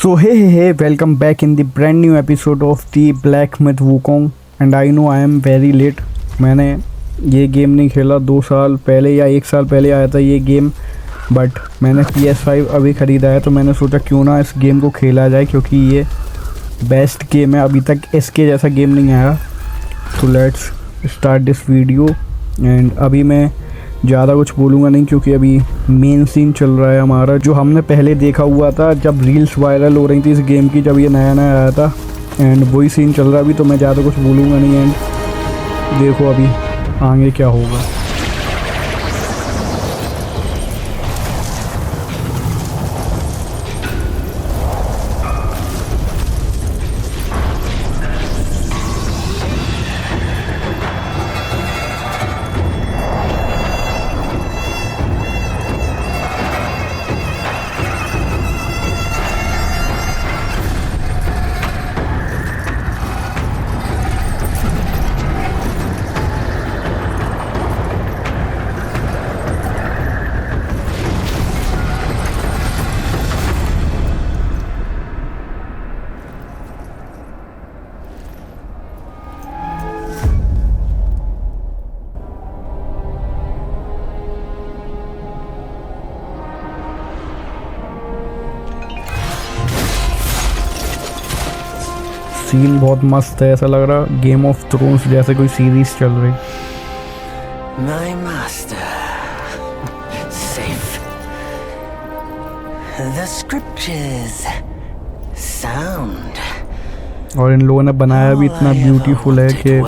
So hey, welcome back in the brand new episode of the Black Myth Wukong and I know I am very late. मैंने ये game नहीं खेला 2 साल पहले या 1 साल पहले आया था ये गेम, बट मैंने PS5 अभी ख़रीदा है तो मैंने सोचा क्यों ना इस गेम को खेला जाए क्योंकि ये बेस्ट गेम है। अभी तक इसके जैसा गेम नहीं आया। तो let's start this video and अभी मैं ज़्यादा कुछ बोलूँगा नहीं क्योंकि अभी मेन सीन चल रहा है हमारा, जो हमने पहले देखा हुआ था जब रील्स वायरल हो रही थी इस गेम की, जब ये नया नया आया था। एंड वही सीन चल रहा है अभी, तो मैं ज़्यादा कुछ बोलूँगा नहीं। एंड देखो अभी आगे क्या होगा। सीन बहुत मस्त है, ऐसा लग रहा गेम ऑफ थ्रोन्स जैसे कोई सीरीज चल रही। My master, safe. The scriptures sound. और इन लोगों ने बनाया भी इतना ब्यूटीफुल है कि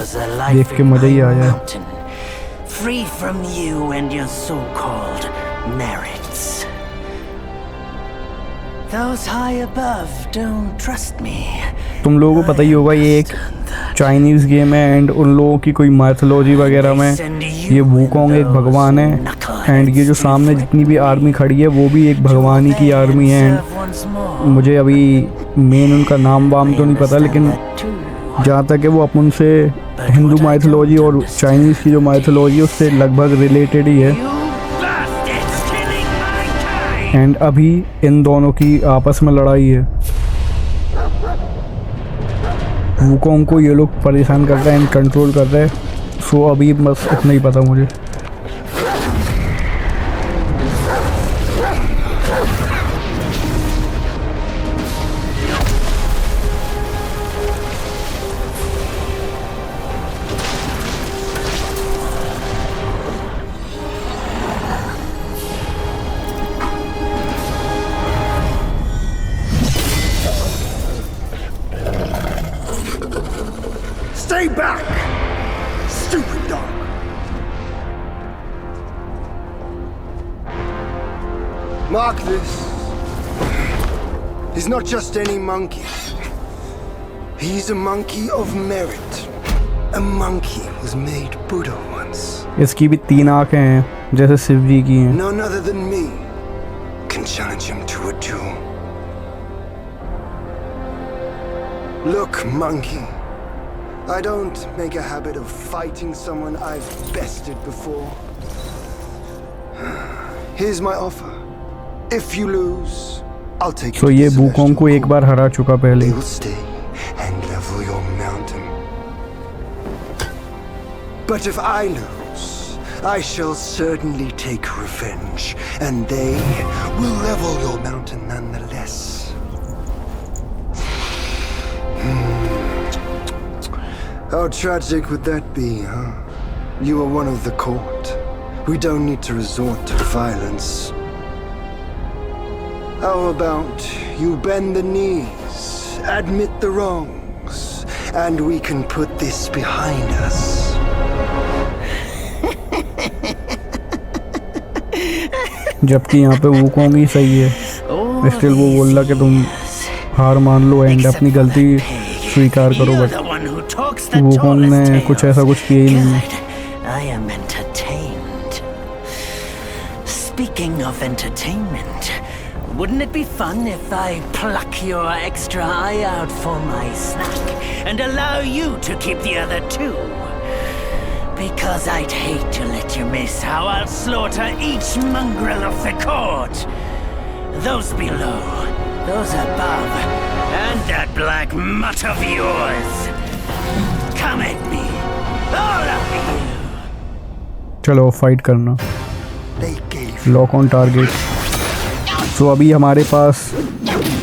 देख के मजा ही आ जाए। Free from you and your so-called merits. Those high above don't trust me. तुम लोगों को पता ही होगा ये एक चाइनीज़ गेम है एंड उन लोगों की कोई माइथोलॉजी वगैरह में ये वूकोंग एक भगवान है। एंड ये जो सामने जितनी भी आर्मी खड़ी है वो भी एक भगवान ही की आर्मी है। एंड मुझे अभी मेन उनका नाम वाम तो नहीं पता, लेकिन जहाँ तक है वो अपन से हिंदू माइथोलॉजी और चाइनीज़ की जो माइथोलॉजी है उससे लगभग रिलेटेड ही है। एंड अभी इन दोनों की आपस में लड़ाई है। वूकोंग को ये लोग परेशान कर रहे हैं एंड कंट्रोल कर रहे हैं। सो अभी बस इतना ही पता मुझे। Stay back, stupid dog. Mark this. He's not just any monkey. He's a monkey of merit. A monkey was made Buddha once. इसकी भी 3 आँखें हैं जैसे शिव जी की हैं। None other than me can challenge him to a duel. Look, monkey. I don't make a habit of fighting someone I've bested before. Here's my offer. If you lose, I'll take you तो to ये the Wukong को एक बार हरा चुका पहले। They will stay and level your mountain. But if I lose, I shall certainly take revenge, and they will level your mountain nonetheless. How tragic would that be, huh? You are one of the court. We don't need to resort to violence. How about you bend the knees, admit the wrongs, and we can put this behind us. जबकि यहाँ पे Wukong ही सही है, still वो बोल रहा कि तुम हार मान लो एंड अपनी गलती स्वीकार करो, बट वूकोंग ने कुछ ऐसा कुछ किया ही नहीं है। I am entertained. Speaking of entertainment, wouldn't it be fun if I pluck your extra eye out for my snack and allow you to keep the other 2? Because I'd hate to let you miss how I'll slaughter each mongrel of the court. Those below those above, and that black mutt of yours. Come at me, all of you. चलो fight करना। They gave lock on target. तो अभी हमारे पास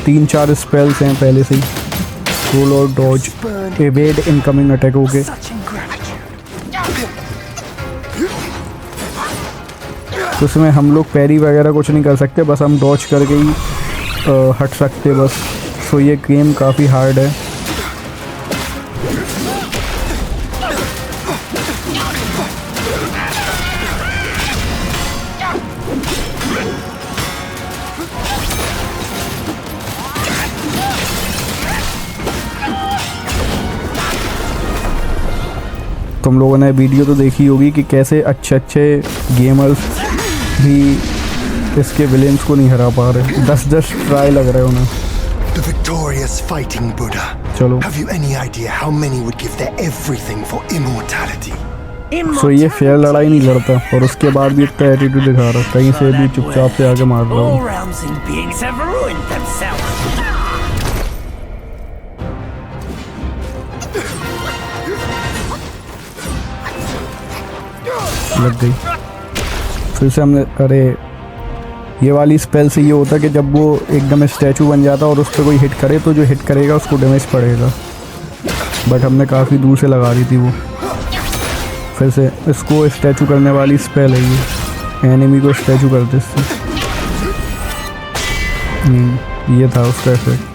3-4 spells हैं पहले से ही। Role और Dodge, evade incoming attack हो गए। such ingratitude. तो उसमें हम लोग पैरी वगैरह कुछ नहीं कर सकते, बस हम डॉज करके ही हट सकते बस। सो ये गेम काफ़ी हार्ड है। तुम लोगों ने वीडियो तो देखी होगी कि कैसे अच्छे अच्छे गेमर्स भी इसके विलेंस को नहीं हरा पा रहे। 10-10 ट्राई लग रहे हैं उन्हें। The victorious fighting Buddha. चलो। Have you any idea how many would give their everything for immortality? सो ये फेयर लड़ाई नहीं लड़ता और उसके बाद भी इतना एटीट्यूड दिखा रहा है, कहीं से भी चुपचाप से आके मार रहा All हूँ। realms and beings have ruined themselves. लग गई। फिर से हमने, अरे ये वाली स्पेल से ये होता है कि जब वो एकदम स्टैचू बन जाता है और उस पर कोई हिट करे तो जो हिट करेगा उसको डैमेज पड़ेगा, बट हमने काफ़ी दूर से लगा दी थी वो। फिर से इसको स्टैचू करने वाली स्पेल है ये, एनिमी को स्टैचू कर दे इससे। ये था उसका इफेक्ट।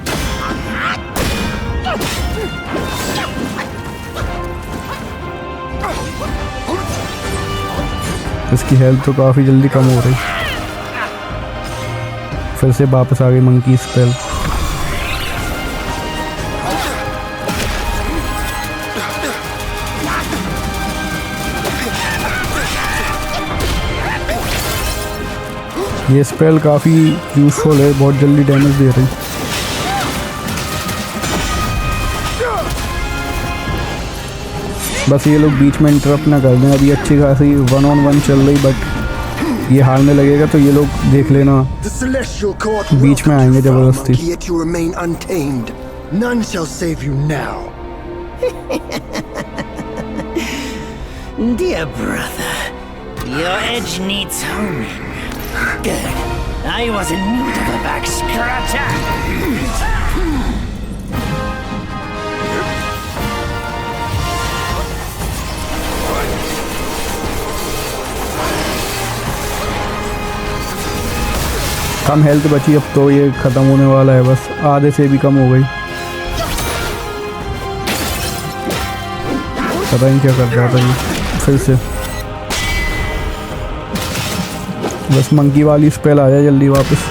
इसकी हेल्थ तो काफ़ी जल्दी कम हो रही। फिर से वापस आ गई मंकी स्पेल। ये स्पेल काफ़ी यूजफुल है, बहुत जल्दी डैमेज दे रही। बस ये लोग बीच में इंटरप्ट ना कर दें। अभी अच्छी खासी 1-on-1 चल रही, बट ये हारने लगेगा तो ये लोग देख लेना The celestial court बीच में आएंगे जबरदस्ती। monkey, yet you remain untamed. None shall save you now. Dear brother, your edge needs honing. Good. I was in need of a back scratcher. Come health बची, अब तो ये ख़त्म होने वाला है, बस आधे से भी कम हो गई। पता नहीं क्या कर रहा था ये। फिर से बस मंकी वाली स्पेल आ जाए जल्दी वापस।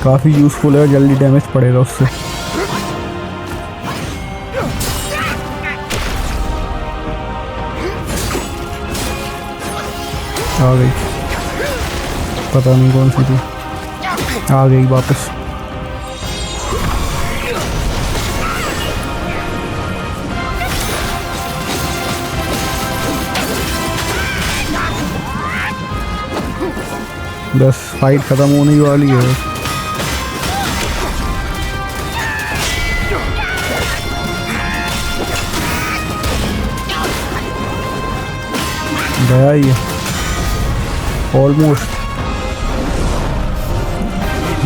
काफ़ी यूज़फुल है, जल्दी डैमेज पड़ेगा उससे। आ गई, पता नहीं कौन सी थी, आ गई वापस। बस फाइट ख़त्म होने ही वाली है। गया ही है ऑलमोस्ट,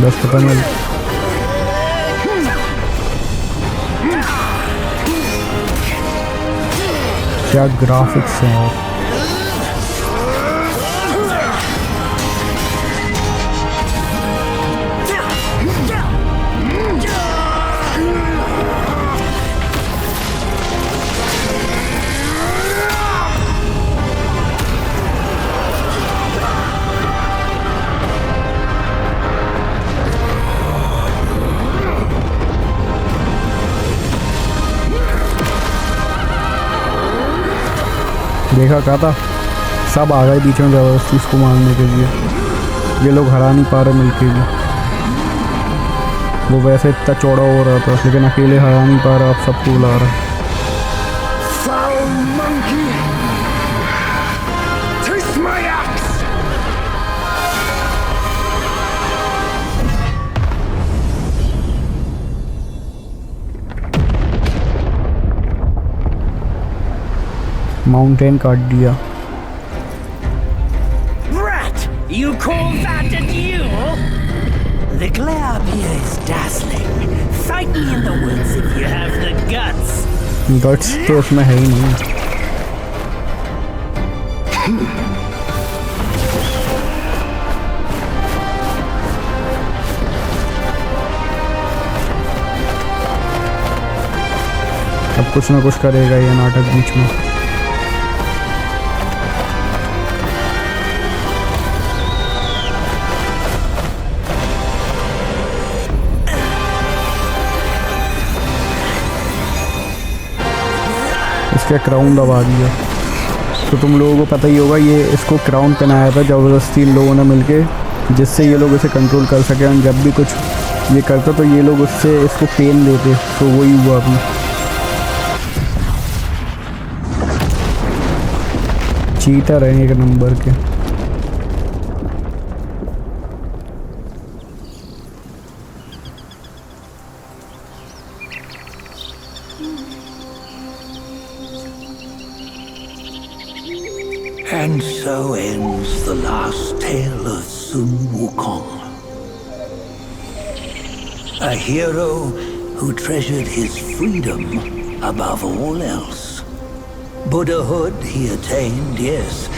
बस पता नहीं। क्या ग्राफिक्स हैं यार। देखा क्या था, सब आ गए बीच में ज़बरदस्ती इसको मारने के लिए। ये लोग हरा नहीं पा रहे मिलके भी। वो वैसे इतना चौड़ा हो रहा था लेकिन अकेले हरा नहीं पा रहा, अब सबको बुला रहा है। Foul monkey! Taste my axe! Mountain काट दिया। Brat! You call that a duel? The glare up here is dazzling. Fight me in the woods if you have the guts. Guts तो उसमें है ही नहीं। अब कुछ ना कुछ करेगा ये नाटक बीच में। इसका क्राउन दबा दिया। तो तुम लोगों को पता ही होगा ये इसको क्राउन पहनाया था ज़बरदस्ती इन लोगों ने मिलके, जिससे ये लोग इसे कंट्रोल कर सके। और जब भी कुछ ये करता तो ये लोग उससे इसको पेन देते, तो वही हुआ अभी। चीटर है एक नंबर के। And so ends the last tale of Sun Wukong. A hero who treasured his freedom above all else. Buddhahood he attained, yes,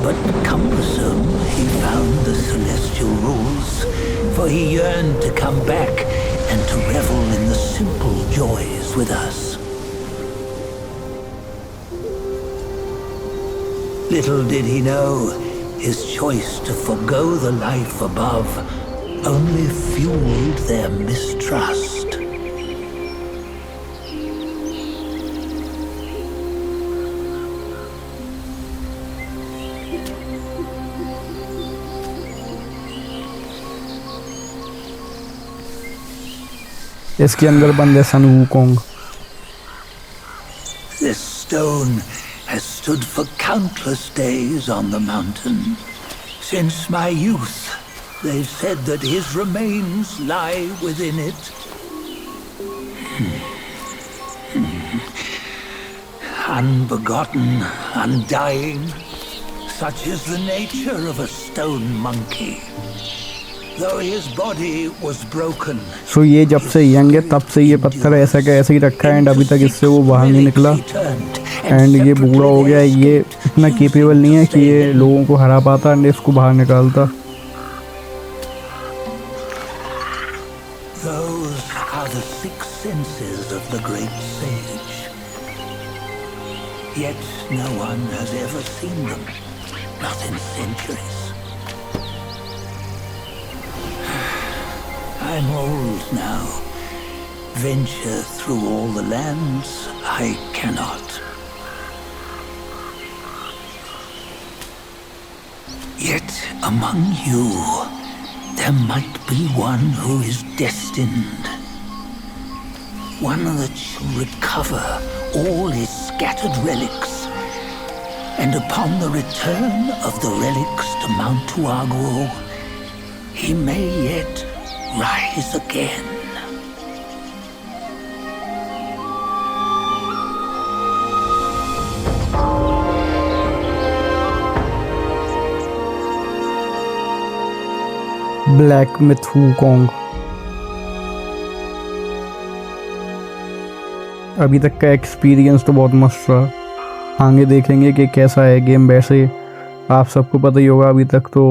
but cumbersome he found the celestial rules, for he yearned to come back and to revel in the simple joys with us. Little did he know, his choice to forgo the life above only fueled their mistrust. इसके अंदर बंद है सन Wukong. This stone has stood for countless days on the mountain. Since my youth, they've said that his remains lie within it. Unbegotten, undying, such is the nature of a stone monkey. Though his body was broken. सो ये जब से young है तब से ये पत्थर ऐसा का ऐसे ही रखा है, एंड अभी तक इससे वो बाहर नहीं निकला। एंड ये बूढ़ा हो गया, ये इतना केपेबल नहीं है कि ये लोगों को हरा पाता एंड इसको बाहर निकालता। Those are the six senses of the great sage. Yet no one has ever seen them, not in centuries. I'm old now. Venture through all the lands I cannot. Yet among you, there might be one who is destined. One that shall recover all his scattered relics. And upon the return of the relics to Mount Tuaguo, he may yet rise again. Black Myth Wukong. अभी तक का experience तो बहुत मस्त रहा। आगे देखेंगे कि कैसा है गेम। वैसे आप सबको पता ही होगा अभी तक तो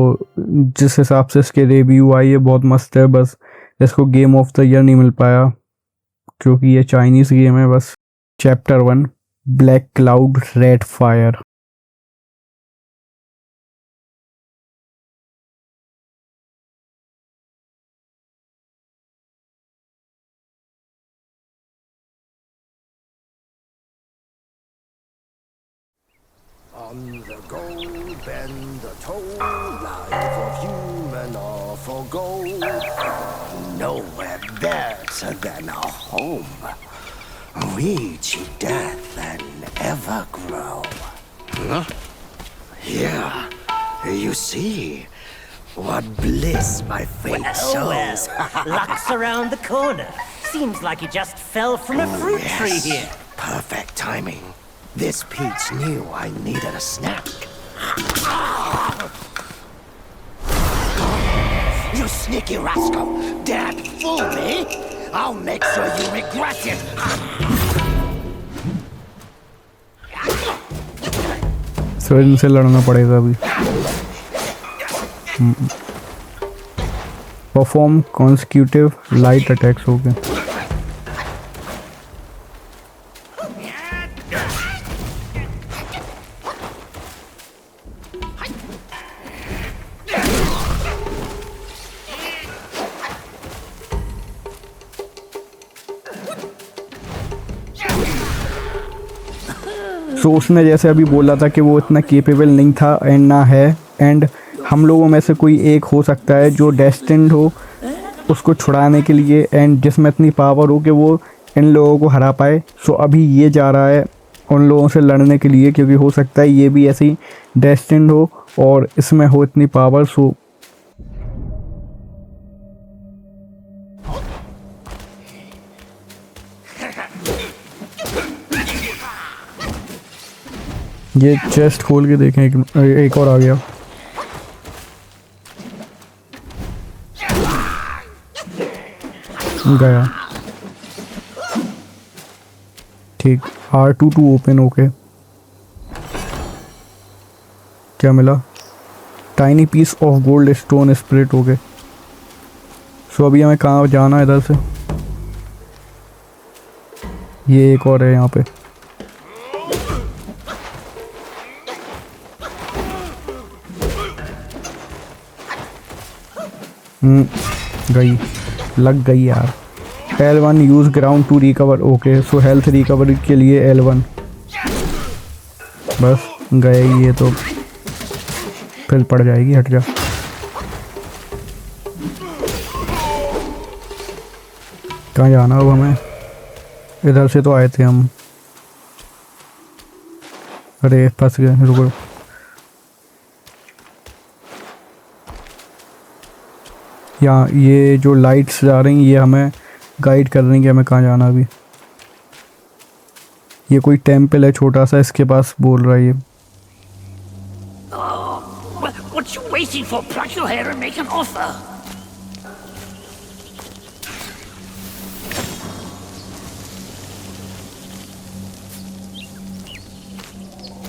जिस हिसाब से इसके रिव्यू आई है बहुत मस्त है। बस इसको गेम ऑफ द ईयर नहीं मिल पाया क्योंकि ये चाइनीज़ गेम है। बस chapter 1 black cloud red fire. On the gold bend the toll, life of human all for gold. Nowhere better than a home. We cheat death and ever grow. Huh? Here, you see what bliss my fate shows. Luck's around the corner. Seems like you just fell from a fruit tree here. Perfect timing. This Pete's knew I needed a snack. You sneaky rascal! Dare fool me? I'll make sure you regret it! सो इनसे लड़ना पड़ेगा अभी। Perform consecutive light attacks हो गए। सो उसने जैसे अभी बोला था कि वो इतना केपेबल नहीं था एंड ना है, एंड हम लोगों में से कोई एक हो सकता है जो डेस्टिन्ड हो उसको छुड़ाने के लिए, एंड जिसमें इतनी पावर हो कि वो इन लोगों को हरा पाए। सो अभी ये जा रहा है उन लोगों से लड़ने के लिए, क्योंकि हो सकता है ये भी ऐसे ही डेस्टिन्ड हो और इसमें हो इतनी पावर। सो ये चेस्ट खोल के देखें, एक और आ गया। गया, ठीक। R22 open okay. क्या मिला? Tiny piece of gold stone split हो गए। सो अभी हमें कहाँ जाना है? इधर से ये एक और है यहाँ पे। गई, लग गई यार। L1 use ground to recover. Okay, so health recovery के लिए L1। बस गए ये तो फिर पड़ जाएगी। हट जा। कहाँ जाना अब हमें? इधर से तो आए थे हम। अरे फंस गए, रुको। यहाँ ये जो लाइट्स जा रही ये हमें गाइड कर रही हैं कि हमें कहाँ जाना अभी। ये कोई टेम्पल है छोटा सा, इसके पास बोल रहा है ये। What you waiting for? Pluck your hair and make an offer.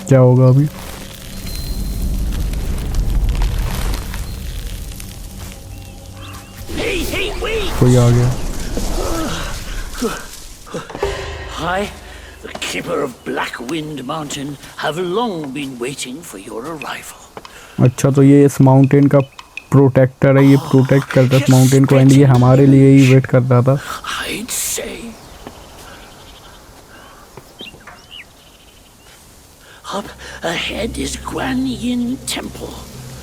क्या होगा अभी? Hey, wait! कोई आ गया। I, the keeper of Blackwind Mountain, have long been waiting for your arrival. अच्छा, तो ये इस माउंटेन का प्रोटेक्टर है, ये प्रोटेक्ट करता है इस माउंटेन को, एंड ये हमारे लिए ही वेट करता था। I'd say. Up ahead is Guan Yin Temple.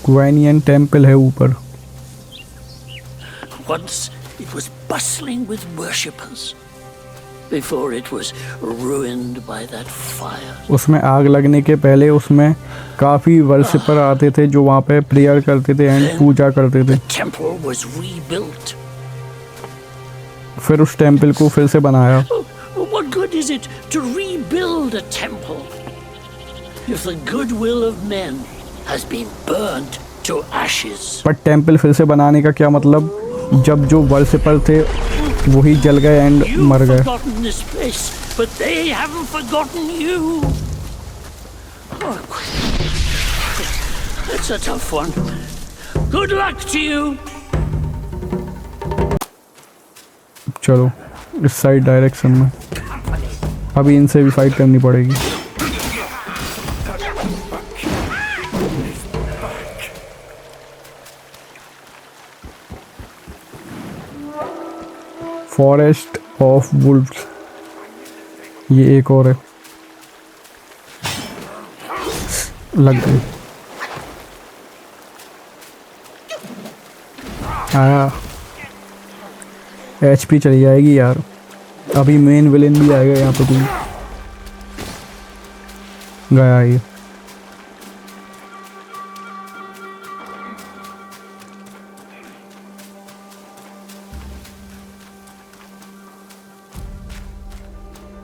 Guanyin temple है ऊपर। Once it was bustling with worshippers, before it was ruined by that fire. उसमें आग लगने के पहले उसमें काफ़ी वर्शिपर आते थे जो वहाँ पे प्रेयर करते थे एंड पूजा करते थे। The temple was rebuilt. फिर उस टेम्पल को फिर से बनाया। What good is it to rebuild a temple if the goodwill of men has been burnt to ashes? पर टेम्पल फिर से बनाने का क्या मतलब, जब जो वर्शिपर थे वही जल गए एंड मर You've गए। forgotten this place, but they haven't forgotten you. Oh, it's a tough one. Good luck to you. चलो इस साइड डायरेक्शन में, अभी इनसे भी फाइट करनी पड़ेगी। फॉरेस्ट ऑफ वुल्व्स, ये एक और है। लग गई। आया, HP चली जाएगी यार। अभी मेन विलेन भी आएगा यहाँ पे। कोई गया ये।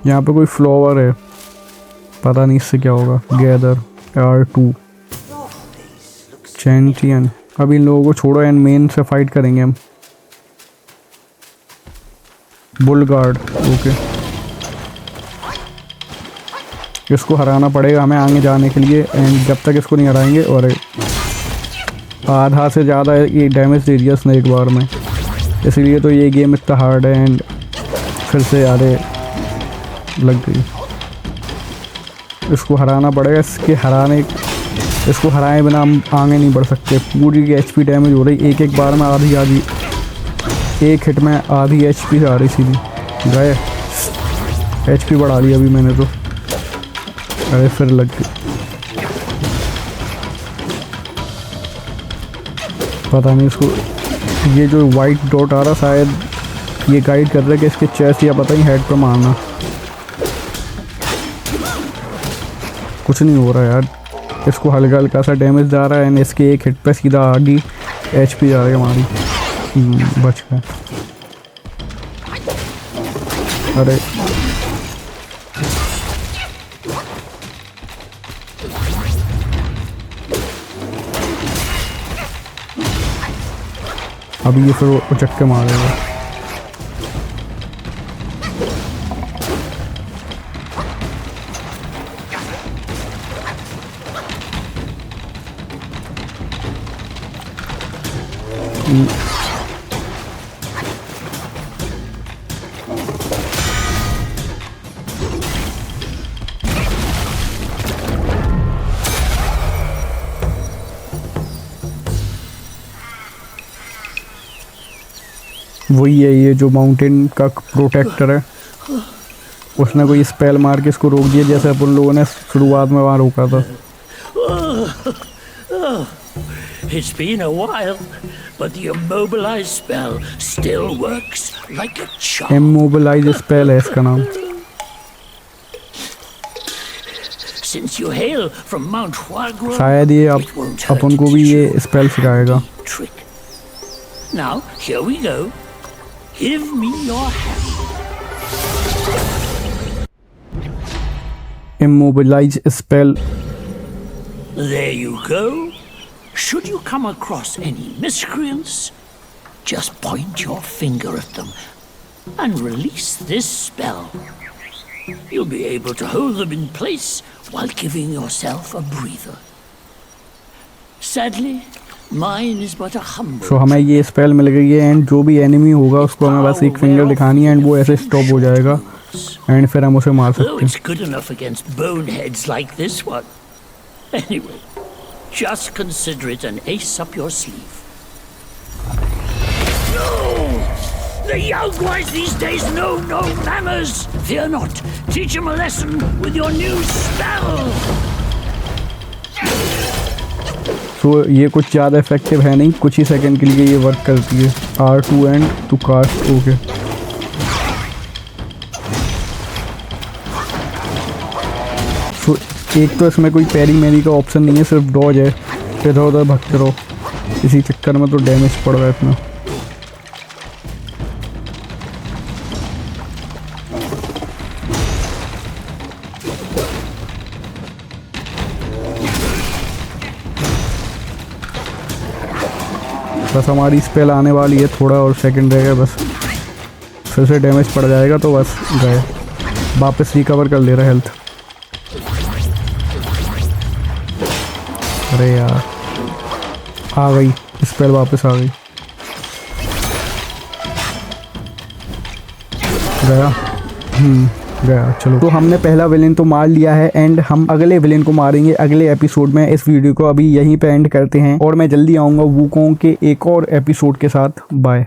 यहाँ पे कोई फ्लावर है। पता नहीं इससे क्या होगा। Gather R2 चैंटियन। अब इन लोगों को छोड़ो एंड मेन से फाइट करेंगे हम। बुलगार्ड ओके, इसको हराना पड़ेगा हमें आगे जाने के लिए एंड जब तक इसको नहीं हराएंगे। और आधा से ज़्यादा ये डैमेज दे दिया उसने एक बार में, इसलिए तो ये गेम इतना हार्ड है एंड फिर से यादें लग गई। इसको हराना पड़ेगा, इसको हराए बिना हम आगे नहीं बढ़ सकते। पूरी की HP डैमेज हो रही एक बार में, आधी एक हिट में आधी HP से आ रही सीधी। गए HP बढ़ा ली अभी मैंने तो। अरे फिर लग गई, पता नहीं इसको। ये जो वाइट डॉट आ रहा शायद ये गाइड कर रहा है कि इसके चेस्ट या पता नहीं हेड पर मारना। कुछ नहीं हो रहा यार, इसको हल्का हल्का सा डैमेज जा रहा है एंड इसके एक हिट पे सीधा आधी HP जा रही है हमारी। बच गए। अरे अभी ये फिर उचक के मारेगा। वही है ये जो माउंटेन का प्रोटेक्टर है, उसने कोई स्पेल मार के इसको रोक दिया जैसे अपन लोगों ने शुरुआत में वहाँ रोका था। It's been a while, but the immobilize spell still works like a charm. Immobilize spell है इसका नाम। Since you hail from Mount Huaguo, शायद ये अपन को भी ये स्पेल सिखाएगा। Now here we go. Give me your hand. Immobilize spell. There you go. Should you come across any miscreants, just point your finger at them and release this spell. You'll be able to hold them in place while giving yourself a breather. Sadly, mine is but a humble. So हमें ये spell मिल गई है and जो भी enemy होगा उसको हमें बस एक फिंगर दिखानी है एंड वो ऐसे स्टॉप हो जाएगा एंड फिर हम उसे मार सकते हैं। It's good enough against boneheads like this one. Anyway, just consider it an ace up your sleeve. No! The young boys these days know no manners. Fear not. Teach them a lesson with your new spell. So ये कुछ ज़्यादा effective है नहीं, कुछ ही second के लिए ये work करती है। R2 and to cast okay. So एक तो इसमें कोई पैरी मैरी का ऑप्शन नहीं है, सिर्फ डॉज है। इधर उधर भगते रहो, इसी चक्कर में तो डैमेज पड़ रहा है इतना। बस हमारी स्पेल आने वाली है, थोड़ा और सेकंड रहेगा बस, फिर से डैमेज पड़ जाएगा तो बस गए। वापस रिकवर कर ले रहा है हेल्थ। अरे यार आ गई स्पेल, वापस आ गई। गया गया। चलो तो हमने पहला विलेन तो मार लिया है एंड हम अगले विलेन को मारेंगे अगले एपिसोड में। इस वीडियो को अभी यहीं पे एंड करते हैं और मैं जल्दी आऊँगा वुकोंग के एक और एपिसोड के साथ। बाय।